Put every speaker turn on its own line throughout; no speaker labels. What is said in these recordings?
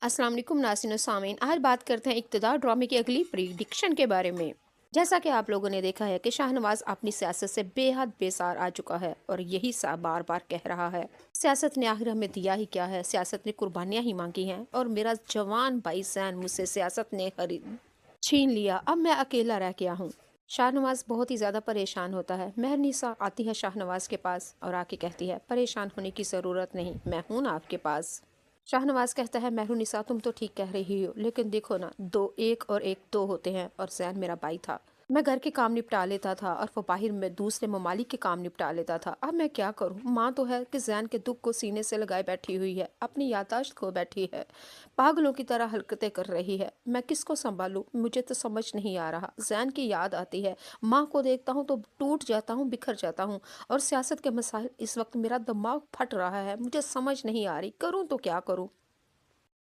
अस्सलाम वालेकुम नाज़रीन और सामीन। आज बात करते हैं इक़्तिदार ड्रामे की अगली प्रिडिक्शन के बारे में। जैसा कि आप लोगों ने देखा है कि शाहनवाज अपनी सियासत से बेहद बेसार आ चुका है और यही सा बार बार कह रहा है, सियासत ने आखिर हमें दिया ही क्या है, सियासत ने कुर्बानियां ही मांगी हैं और मेरा जवान भाई सैन मुझसे सियासत ने छीन लिया, अब मैं अकेला रह गया हूँ। शाहनवाज बहुत ही ज़्यादा परेशान होता है। महरनिसा आती है शाहनवाज के पास और आके कहती है, परेशान होने की ज़रूरत नहीं, मैं हूँ ना आपके पास। शाहनवाज कहता है, महरुनिसा तुम तो ठीक कह रही हो, लेकिन देखो ना, दो एक और एक दो होते हैं और जैन मेरा भाई था। मैं घर के काम निपटा लेता था और वो बाहर में दूसरे ममालिक के काम निपटा लेता था। अब मैं क्या करूं? माँ तो है कि जैन के दुख को सीने से लगाए बैठी हुई है, अपनी याददाश्त खो बैठी है, पागलों की तरह हरकतें कर रही है। मैं किसको संभालूं? मुझे तो समझ नहीं आ रहा। जैन की याद आती है, माँ को देखता हूँ तो टूट जाता हूँ, बिखर जाता हूँ। और सियासत के मसाइल, इस वक्त मेरा दिमाग फट रहा है, मुझे समझ नहीं आ रही, करूँ तो क्या करूँ।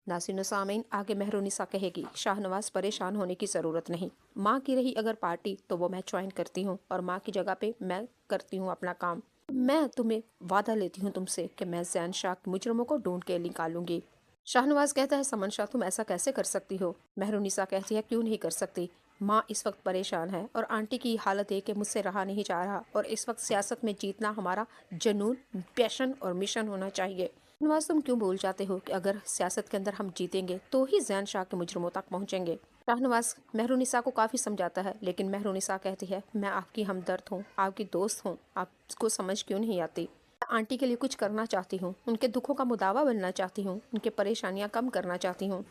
नासिर सामीन आगे महरुनिसा कहेगी, शाहनवाज परेशान होने की ज़रूरत नहीं। माँ की रही अगर पार्टी तो वो मैं ज्वाइन करती हूँ और माँ की जगह पे मैं करती हूँ अपना काम। मैं तुम्हें वादा लेती हूँ तुमसे कि मैं जैन शाह के मुजरमों को ढूंढ के निकालूंगी। शाहनवाज कहता है, समन शाह तुम ऐसा कैसे कर सकती हो? महरुनिसा कहती है, क्यों नहीं कर सकती? माँ इस वक्त परेशान है और आंटी की हालत देख के मुझसे रहा नहीं जा रहा और इस वक्त सियासत में जीतना हमारा जनून, पैशन और मिशन होना चाहिए। नवाज तुम क्यों भूल जाते हो कि अगर सियासत के अंदर हम जीतेंगे तो ही जैन शाह के मुजरमों तक पहुंचेंगे। शाहनवाज महरुनिसा को काफ़ी समझाता है, लेकिन महरुनिसा कहती है, मैं आपकी हमदर्द हूँ, आपकी दोस्त हूँ, आपको समझ क्यों नहीं आती? मैं आंटी के लिए कुछ करना चाहती हूँ, उनके दुखों का मुदावा बनना चाहती हूँ, उनकी परेशानियाँ कम करना चाहती हूँ।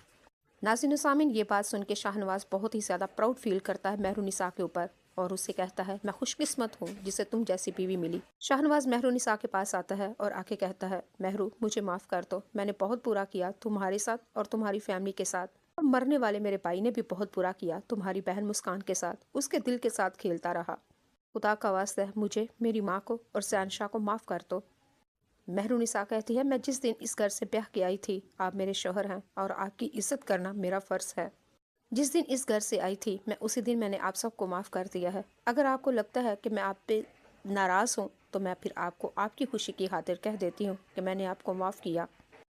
नाज़रीन सामीन, ये बात सुन के शाहनवाज बहुत ही ज़्यादा प्राउड फील करता है महरुनिसा के ऊपर और उससे कहता है, मैं खुशकिस्मत हूँ जिसे तुम जैसी बीवी मिली। शाहनवाज महरुनिसा के पास आता है और आके कहता है, महरू मुझे माफ़ कर दो, मैंने बहुत बुरा किया तुम्हारे साथ और तुम्हारी फैमिली के साथ। और मरने वाले मेरे भाई ने भी बहुत बुरा किया तुम्हारी बहन मुस्कान के साथ, उसके दिल के साथ खेलता रहा। खुदा का वास्ता है, मुझे, मेरी माँ को और शहनशाह को माफ़ कर दो। महरुनिसा कहती है, मैं जिस दिन इस घर से ब्याह के आई थी, आप मेरे शोहर हैं और आपकी इज्जत करना मेरा फ़र्ज़ है। जिस दिन इस घर से आई थी मैं उसी दिन मैंने आप सबको माफ़ कर दिया है। अगर आपको लगता है कि मैं आप पे नाराज़ हूँ तो मैं फिर आपको आपकी खुशी की खातिर कह देती हूँ कि मैंने आपको माफ़ किया।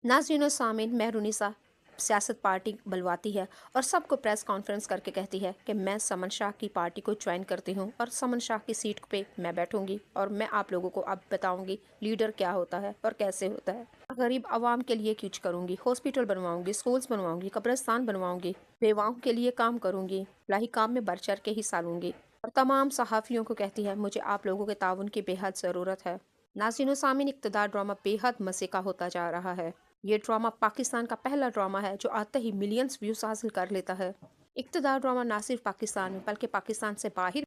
नाज़रीन और सामीन, महरुनिसा सियासत पार्टी बुलवाती है और सबको प्रेस कॉन्फ्रेंस करके कहती है कि मैं समन शाह की पार्टी को ज्वाइन करती हूँ और समन शाह की सीट पे मैं बैठूंगी और मैं आप लोगों को अब बताऊंगी लीडर क्या होता है और कैसे होता है। गरीब आवाम के लिए कुछ करूंगी, हॉस्पिटल बनवाऊंगी, स्कूल्स बनवाऊंगी, कब्रिस्तान बनवाऊंगी, बेवाओं के लिए काम करूंगी, इलाही काम में बढ़ चढ़ के हिस्सा लूंगी। और तमाम सहाफ़ियों को कहती है, मुझे आप लोगों के ताउन की बेहद ज़रूरत है। नाज़रीन सामीन, इक़्तिदार ड्रामा बेहद मज़े का होता जा रहा है। ये ड्रामा पाकिस्तान का पहला ड्रामा है जो आते ही मिलियंस व्यूज हासिल कर लेता है। इक़्तिदार ड्रामा ना सिर्फ पाकिस्तान में बल्कि पाकिस्तान से बाहर